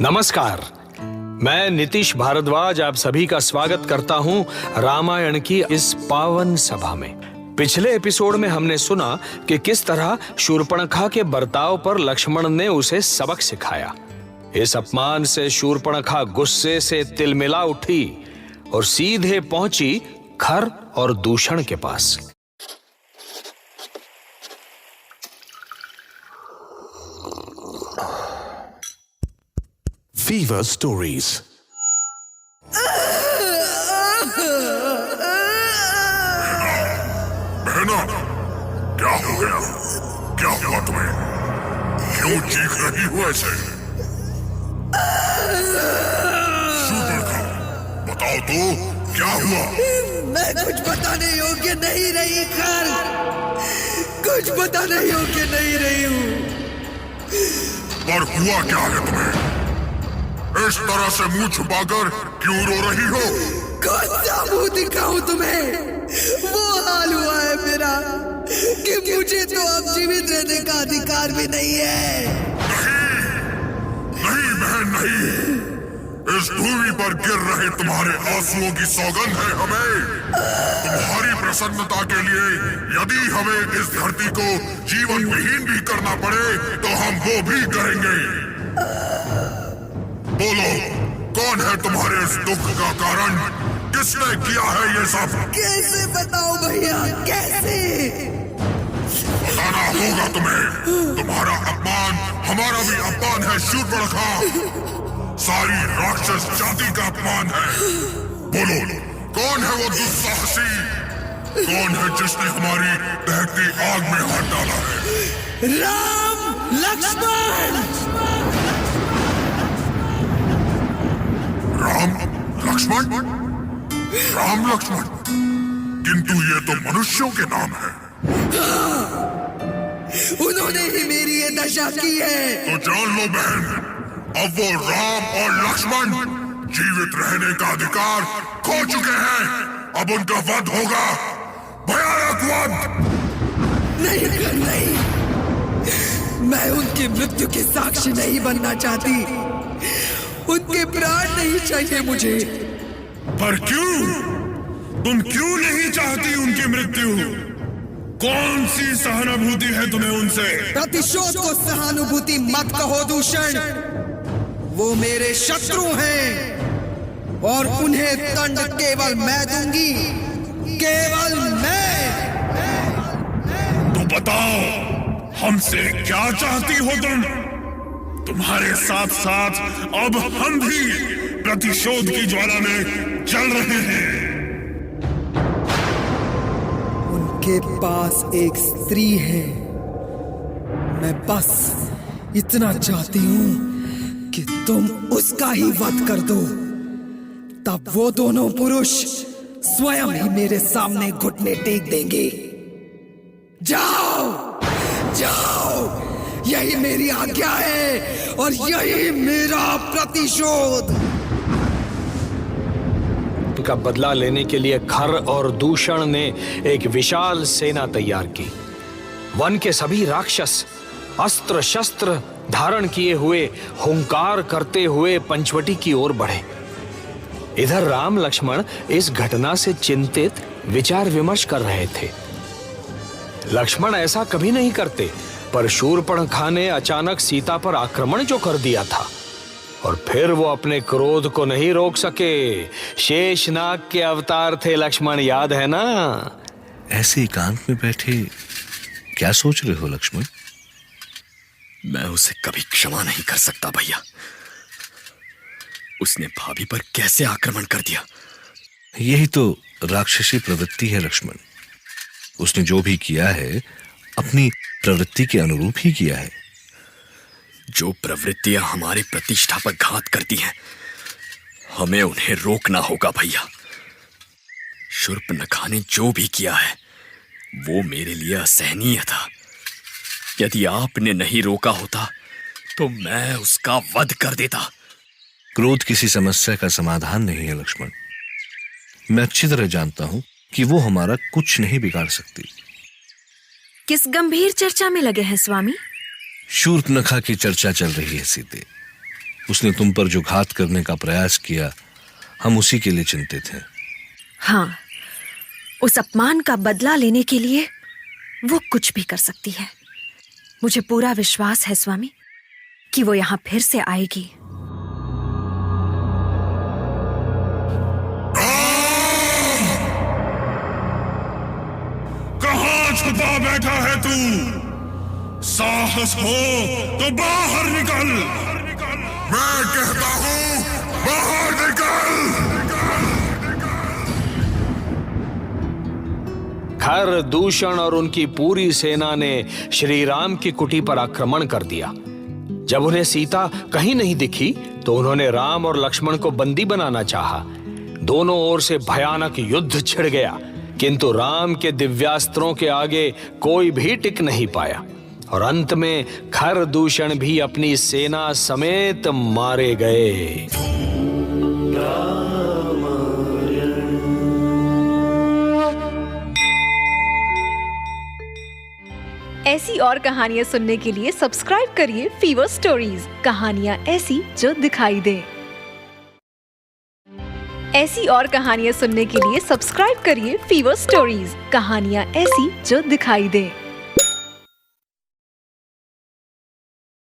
नमस्कार, मैं नीतीश भारद्वाज आप सभी का स्वागत करता हूं रामायण की इस पावन सभा में। पिछले एपिसोड में हमने सुना कि किस तरह शूर्पणखा के बर्ताव पर लक्ष्मण ने उसे सबक सिखाया। इस अपमान से शूर्पणखा गुस्से से तिलमिला उठी और सीधे पहुंची खर और दूषण के पास। Fever Stories। बहना, क्या हो गया? क्या हुआ तुम्हें? क्यों चीख रही हो ऐसे? शूर्पणखा, बताओ तो क्या हुआ? मैं कुछ बताने योग्य नहीं रही खर, कुछ बताने योग्य नहीं रही हूँ। पर हुआ क्या है तुम्हें? इस तरह से मुंह छुपाकर क्यों रो रही हो? कौन सा मुंह दिखाऊं तुम्हें? वो हाल हुआ है मेरा कि मुझे तो अब जीवित रहने का अधिकार भी नहीं है। नहीं बहन, नहीं। इस भूमि पर गिर रहे तुम्हारे आंसुओं की सौगंध है हमें। तुम्हारी प्रसन्नता के लिए यदि हमें इस धरती को जीवन विहीन भी करना पड़े तो हम वो भी करेंगे। बोलो, कौन है तुम्हारे इस दुख का कारण? किसने किया है ये सब? कैसे बताओ भैया, कैसे? बताना होगा तुम्हें। तुम्हारा अपमान हमारा भी अपमान है शूर्पणखा। सारी राक्षस जाति का अपमान है। बोलो, कौन है वो दुस्साहसी? कौन है जिसने हमारी दहकती आग में हाथ डाला है? राम लक्ष्मण। राम लक्ष्मण, किंतु ये तो मनुष्यों के नाम है। उन्होंने ही मेरी ये दशा की है। तो जान लो बहन, अब वो राम और लक्ष्मण जीवित रहने का अधिकार खो चुके हैं। अब उनका वध होगा, भयानक वध। नहीं, मैं उनकी मृत्यु की साक्षी नहीं बनना चाहती। उनके प्राण नहीं चाहिए मुझे। पर क्यों? तुम क्यों नहीं चाहती उनकी मृत्यु? कौन सी सहानुभूति है तुम्हें उनसे? प्रतिशोध को सहानुभूति मत कहो दूषण। वो मेरे शत्रु हैं और उन्हें दंड केवल मैं दूंगी, केवल मैं। तो बताओ, हमसे क्या चाहती हो तुम? तुम्हारे साथ साथ अब हम भी प्रतिशोध की ज्वाला में जल रहे हैं। उनके पास एक स्त्री है। मैं बस इतना चाहती हूं कि तुम उसका ही वध कर दो। तब वो दोनों पुरुष स्वयं ही मेरे सामने घुटने टेक देंगे। जाओ, जाओ, यही मेरी आज्ञा है और यही मेरा प्रतिशोध। का बदला लेने के लिए खर और दूषण ने एक विशाल सेना तैयार की। वन के सभी राक्षस अस्त्र शस्त्र धारण किए हुए हुंकार करते हुए पंचवटी की ओर बढ़े। इधर राम लक्ष्मण इस घटना से चिंतित विचार विमर्श कर रहे थे। लक्ष्मण ऐसा कभी नहीं करते, पर शूर्पणखा ने अचानक सीता पर आक्रमण जो कर दिया था और फिर वो अपने क्रोध को नहीं रोक सके। शेषनाग के अवतार थे लक्ष्मण, याद है ना? ऐसे एकांत में बैठे क्या सोच रहे हो लक्ष्मण? मैं उसे कभी क्षमा नहीं कर सकता भैया। उसने भाभी पर कैसे आक्रमण कर दिया। यही तो राक्षसी प्रवृत्ति है लक्ष्मण। उसने जो भी किया है अपनी प्रवृत्ति के अनुरूप ही किया है। जो प्रवृत्तियां हमारे प्रतिष्ठा पर घात करती हैं, हमें उन्हें रोकना होगा भैया। शूर्पणखा ने जो भी किया है वो मेरे लिए असहनीय था। यदि आपने नहीं रोका होता तो मैं उसका वध कर देता। क्रोध किसी समस्या का समाधान नहीं है लक्ष्मण। मैं अच्छी तरह जानता हूं कि वो हमारा कुछ नहीं बिगाड़ सकती। किस गंभीर चर्चा में लगे हैं स्वामी? शूर्पणखा की चर्चा चल रही है सीते। उसने तुम पर जो घात करने का प्रयास किया, हम उसी के लिए चिंतित हैं। हाँ, उस अपमान का बदला लेने के लिए वो कुछ भी कर सकती है। मुझे पूरा विश्वास है स्वामी कि वो यहाँ फिर से आएगी। कहाँ छुपा बैठा है तू? साहस हो तो बाहर निकल। मैं कहता हूँ बाहर निकल। खर, दूषण और उनकी पूरी सेना ने श्री राम की कुटी पर आक्रमण कर दिया। जब उन्हें सीता कहीं नहीं दिखी तो उन्होंने राम और लक्ष्मण को बंदी बनाना चाहा। दोनों ओर से भयानक युद्ध छिड़ गया, किंतु राम के दिव्यास्त्रों के आगे कोई भी टिक नहीं पाया और अंत में खर दूषण भी अपनी सेना समेत मारे गए। ऐसी और कहानियाँ सुनने के लिए सब्सक्राइब करिए फीवर स्टोरीज, कहानियाँ ऐसी जो दिखाई दें। ऐसी और कहानियाँ सुनने के लिए सब्सक्राइब करिए फीवर स्टोरीज, कहानियाँ ऐसी जो दिखाई दें।